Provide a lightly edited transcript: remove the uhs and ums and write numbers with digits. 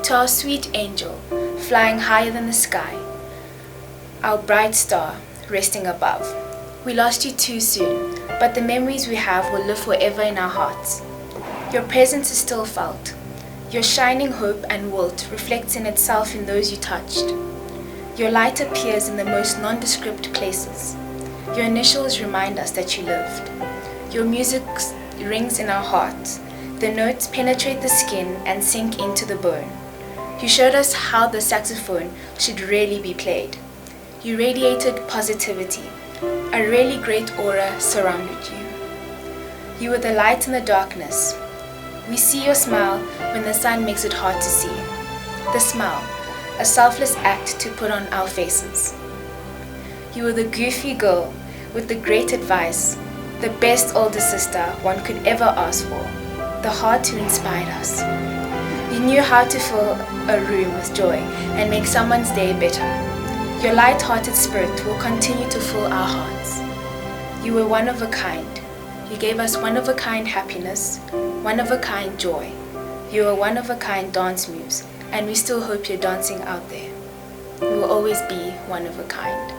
To our sweet angel, flying higher than the sky, our bright star, resting above. We lost you too soon, but the memories we have will live forever in our hearts. Your presence is still felt. Your shining hope and wilt reflects in itself in those you touched. Your light appears in the most nondescript places. Your initials remind us that you lived. Your music rings in our hearts. The notes penetrate the skin and sink into the bone. You showed us how the saxophone should really be played. You radiated positivity. A really great aura surrounded you. You were the light in the darkness. We see your smile when the sun makes it hard to see. The smile, a selfless act to put on our faces. You were the goofy girl with the great advice, the best older sister one could ever ask for, the heart who inspired us. You knew how to fill a room with joy and make someone's day better. Your light-hearted spirit will continue to fill our hearts. You were one of a kind. You gave us one-of-a-kind happiness, one-of-a-kind joy. You were one-of-a-kind dance moves, and we still hope you're dancing out there. You will always be one of a kind.